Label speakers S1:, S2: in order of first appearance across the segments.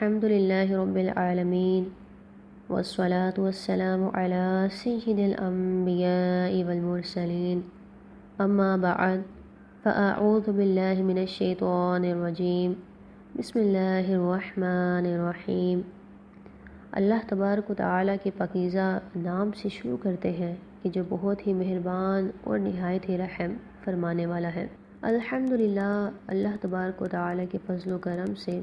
S1: الحمد للہ رب العالمین والصلاة والسلام علی سید الانبیاء والمرسلین اما بعد فاعوذ باللہ من الشیطان الرجیم بسم اللہ الرحمن الرحیم۔ اللہ تبارک و تعالیٰ کے پاکیزہ نام سے شروع کرتے ہیں کہ جو بہت ہی مہربان اور نہایت ہی رحم فرمانے والا ہے۔ الحمدللہ، اللہ تبارک و تعالیٰ کے فضل و کرم سے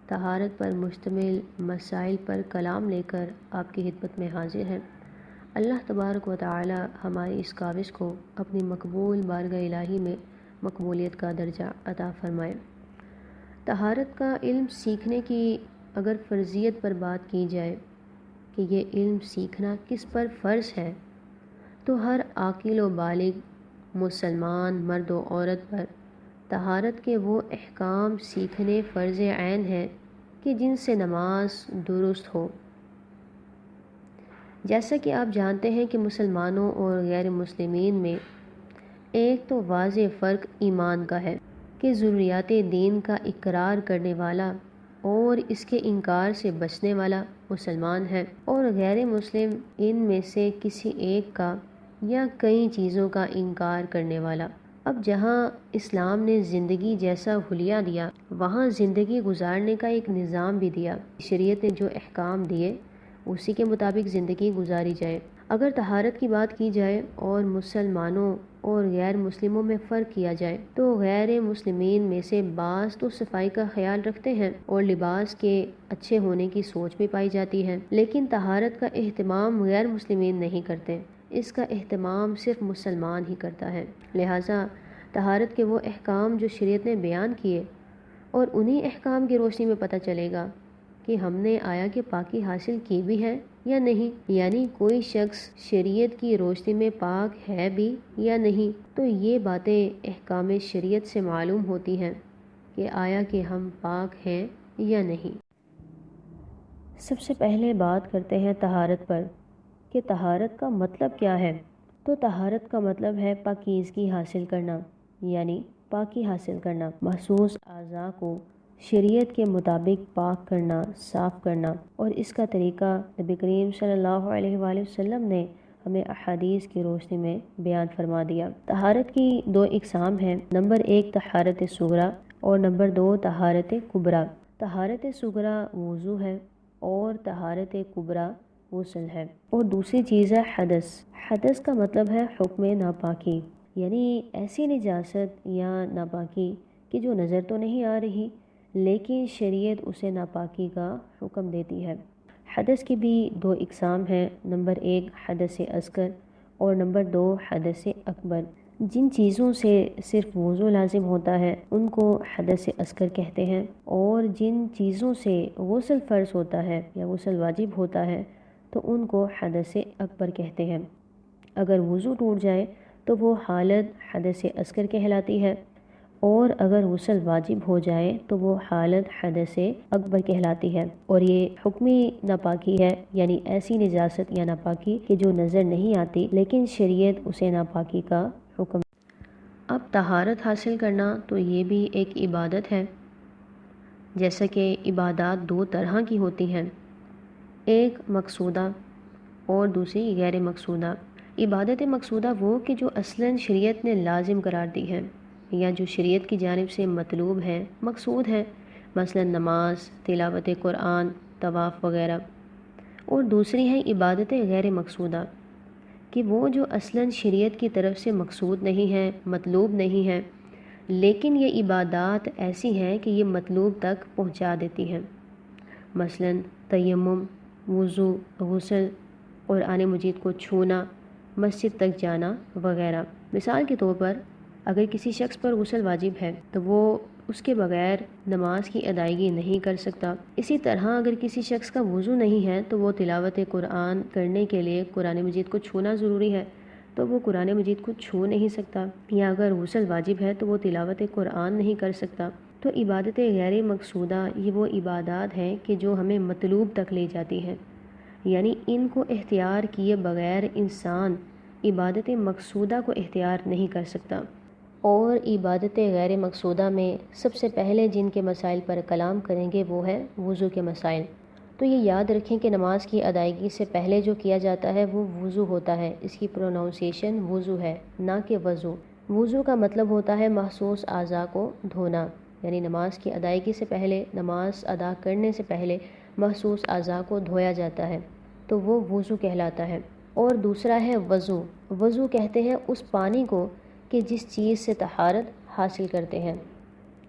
S1: طہارت پر مشتمل مسائل پر کلام لے کر آپ کی خدمت میں حاضر ہیں۔ اللہ تبارک و تعالی ہماری اس کاوش کو اپنی مقبول بارگاہ الہی میں مقبولیت کا درجہ عطا فرمائے۔ طہارت کا علم سیکھنے کی اگر فرضیت پر بات کی جائے کہ یہ علم سیکھنا کس پر فرض ہے، تو ہر عاقل و بالغ مسلمان مرد و عورت پر طہارت کے وہ احکام سیکھنے فرض عین ہے کہ جن سے نماز درست ہو۔ جیسا کہ آپ جانتے ہیں کہ مسلمانوں اور غیر مسلمین میں ایک تو واضح فرق ایمان کا ہے کہ ضروریات دین کا اقرار کرنے والا اور اس کے انکار سے بچنے والا مسلمان ہے، اور غیر مسلم ان میں سے کسی ایک کا یا کئی چیزوں کا انکار کرنے والا۔ اب جہاں اسلام نے زندگی جیسا حلیہ دیا، وہاں زندگی گزارنے کا ایک نظام بھی دیا۔ شریعت نے جو احکام دیے اسی کے مطابق زندگی گزاری جائے۔ اگر طہارت کی بات کی جائے اور مسلمانوں اور غیر مسلموں میں فرق کیا جائے، تو غیر مسلمین میں سے بعض تو صفائی کا خیال رکھتے ہیں اور لباس کے اچھے ہونے کی سوچ بھی پائی جاتی ہے، لیکن طہارت کا اہتمام غیر مسلمین نہیں کرتے، اس کا اہتمام صرف مسلمان ہی کرتا ہے۔ لہٰذا طہارت کے وہ احکام جو شریعت نے بیان کیے، اور انہی احکام کی روشنی میں پتہ چلے گا کہ ہم نے آیا کہ پاکی حاصل کی بھی ہے یا نہیں، یعنی کوئی شخص شریعت کی روشنی میں پاک ہے بھی یا نہیں۔ تو یہ باتیں احکام شریعت سے معلوم ہوتی ہیں کہ آیا کہ ہم پاک ہیں یا نہیں۔ سب سے پہلے بات کرتے ہیں طہارت پر کہ طہارت کا مطلب کیا ہے۔ تو طہارت کا مطلب ہے پاکیزگی حاصل کرنا، یعنی پاکی حاصل کرنا، محسوس اعضاء کو شریعت کے مطابق پاک کرنا، صاف کرنا، اور اس کا طریقہ نبی کریم صلی اللہ علیہ وآلہ وسلم نے ہمیں احادیث کی روشنی میں بیان فرما دیا۔ طہارت کی دو اقسام ہیں، نمبر 1 طہارت صغریٰ اور نمبر 2 طہارت کبریٰ۔ طہارت صغریٰ وضو ہے اور طہارت کبریٰ غسل ہے، اور دوسری چیز ہے حدث۔ حدث کا مطلب ہے حکم ناپاکی، یعنی ایسی نجاست یا ناپاکی کہ جو نظر تو نہیں آ رہی لیکن شریعت اسے ناپاکی کا حکم دیتی ہے۔ حدث کی بھی دو اقسام ہیں، نمبر 1 حدث اصغر اور نمبر 2 حدث اکبر۔ جن چیزوں سے صرف وضو لازم ہوتا ہے ان کو حدث اصغر کہتے ہیں، اور جن چیزوں سے غسل فرض ہوتا ہے یا غسل واجب ہوتا ہے تو ان کو حدث اکبر کہتے ہیں۔ اگر وضو ٹوٹ جائے تو وہ حالت حدث اصغر کہلاتی ہے، اور اگر غسل واجب ہو جائے تو وہ حالت حدث اکبر کہلاتی ہے، اور یہ حکمی ناپاکی ہے، یعنی ایسی نجاست یا ناپاکی کہ جو نظر نہیں آتی لیکن شریعت اسے ناپاکی کا حکم۔ اب طہارت حاصل کرنا تو یہ بھی ایک عبادت ہے، جیسا کہ عبادات دو طرح کی ہوتی ہیں، ایک مقصودہ اور دوسری غیر مقصودہ۔ عبادت مقصودہ وہ کہ جو اصلاً شریعت نے لازم قرار دی ہے یا جو شریعت کی جانب سے مطلوب ہے، مقصود ہے، مثلا نماز، تلاوت قرآن، طواف وغیرہ۔ اور دوسری ہے عبادت غیر مقصودہ کہ وہ جو اصلاً شریعت کی طرف سے مقصود نہیں ہے، مطلوب نہیں ہے، لیکن یہ عبادات ایسی ہیں کہ یہ مطلوب تک پہنچا دیتی ہیں، مثلا تیمم، وضو، غسل، قرآن مجید کو چھونا، مسجد تک جانا وغیرہ۔ مثال کے طور پر اگر کسی شخص پر غسل واجب ہے تو وہ اس کے بغیر نماز کی ادائیگی نہیں کر سکتا۔ اسی طرح اگر کسی شخص کا وضو نہیں ہے تو وہ تلاوت قرآن کرنے کے لیے قرآن مجید کو چھونا ضروری ہے، تو وہ قرآن مجید کو چھو نہیں سکتا، یا اگر غسل واجب ہے تو وہ تلاوت قرآن نہیں کر سکتا۔ تو عبادت غیر مقصودہ یہ وہ عبادات ہیں کہ جو ہمیں مطلوب تک لے جاتی ہیں، یعنی ان کو اختیار کیے بغیر انسان عبادت مقصودہ کو اختیار نہیں کر سکتا۔ اور عبادت غیر مقصودہ میں سب سے پہلے جن کے مسائل پر کلام کریں گے وہ ہے وضو کے مسائل۔ تو یہ یاد رکھیں کہ نماز کی ادائیگی سے پہلے جو کیا جاتا ہے وہ وضو ہوتا ہے، اس کی پروناؤنسیشن وضو ہے نہ کہ وضو۔ وضو کا مطلب ہوتا ہے محسوس اعضاء کو دھونا، یعنی نماز کی ادائیگی سے پہلے، نماز ادا کرنے سے پہلے محسوس اعضاء کو دھویا جاتا ہے تو وہ وضو کہلاتا ہے۔ اور دوسرا ہے وضو۔ وضو کہتے ہیں اس پانی کو کہ جس چیز سے طہارت حاصل کرتے ہیں،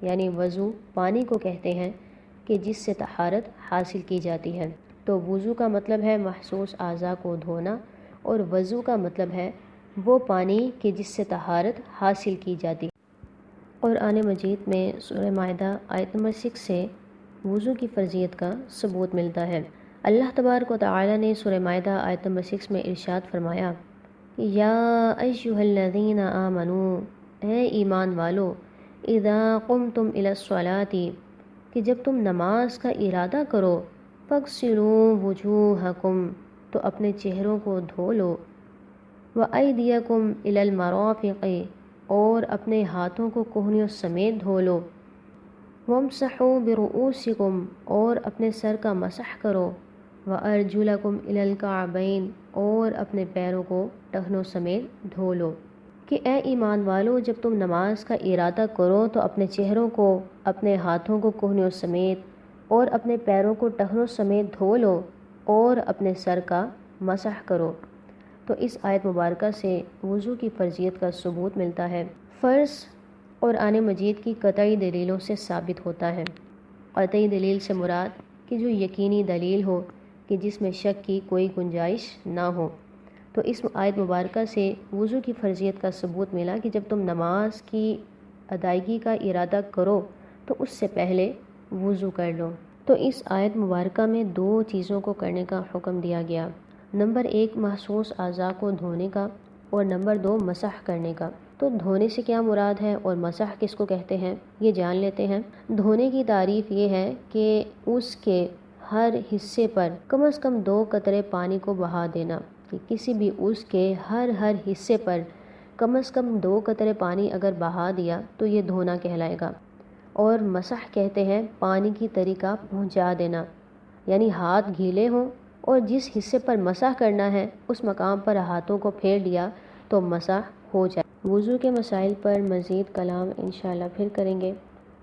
S1: یعنی وضو پانی کو کہتے ہیں کہ جس سے طہارت حاصل کی جاتی ہے۔ تو وضو کا مطلب ہے محسوس اعضاء کو دھونا، اور وضو کا مطلب ہے وہ پانی کہ جس سے طہارت حاصل کی جاتی ہے۔ قرآن مجید میں سورہ مائدہ آیت نمبر 6 سے وضو کی فرضیت کا ثبوت ملتا ہے۔ اللہ تبارک و تعالی نے سورہ مائدہ آیت نمبر 6 میں ارشاد فرمایا، یا ایھا الذین آمنوا، اے ایمان والو، اذا قمتم الی الصلاۃ، کہ جب تم نماز کا ارادہ کرو، فاغسلوا وجوہکم، تو اپنے چہروں کو دھو لو، وایدیکم الی المرافق، اور اپنے ہاتھوں کو کہنیوں سمیت دھو لو، وامسحوا برؤوسکم، اور اپنے سر کا مسح کرو، وارجلکم الی الکعبین، اور اپنے پیروں کو ٹخنوں سمیت دھو لو۔ کہ اے ایمان والو، جب تم نماز کا ارادہ کرو تو اپنے چہروں کو، اپنے ہاتھوں کو کہنیوں سمیت اور اپنے پیروں کو ٹخنوں سمیت دھو لو، اور اپنے سر کا مسح کرو۔ تو اس آیت مبارکہ سے وضو کی فرضیت کا ثبوت ملتا ہے۔ فرض قرآن مجید کی قطعی دلیلوں سے ثابت ہوتا ہے۔ قطعی دلیل سے مراد کہ جو یقینی دلیل ہو، کہ جس میں شک کی کوئی گنجائش نہ ہو۔ تو اس آیت مبارکہ سے وضو کی فرضیت کا ثبوت ملا کہ جب تم نماز کی ادائیگی کا ارادہ کرو تو اس سے پہلے وضو کر لو۔ تو اس آیت مبارکہ میں دو چیزوں کو کرنے کا حکم دیا گیا۔ نمبر 1 محسوس اعضاء کو دھونے کا، اور نمبر 2 مسح کرنے کا۔ تو دھونے سے کیا مراد ہے اور مسح کس کو کہتے ہیں یہ جان لیتے ہیں۔ دھونے کی تعریف یہ ہے کہ اس کے ہر حصے پر کم از کم 2 قطرے پانی کو بہا دینا، کہ کسی بھی اس کے ہر حصے پر کم از کم 2 قطرے پانی اگر بہا دیا تو یہ دھونا کہلائے گا۔ اور مسح کہتے ہیں پانی کی طریقہ پہنچا دینا، یعنی ہاتھ گیلے ہوں اور جس حصے پر مسح کرنا ہے اس مقام پر ہاتھوں کو پھیر دیا تو مسح ہو جائے۔ وضو کے مسائل پر مزید کلام انشاءاللہ پھر کریں گے۔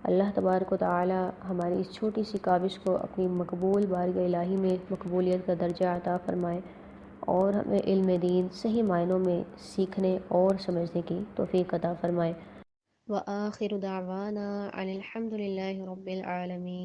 S1: اللہ تبارک و تعالی ہماری اس چھوٹی سی کاوش کو اپنی مقبول بارگاہ الہی میں مقبولیت کا درجہ عطا فرمائے، اور ہمیں علم دین صحیح معنوں میں سیکھنے اور سمجھنے کی توفیق عطا فرمائے۔ وآخر دعوانا ان الحمد للہ رب العالمین۔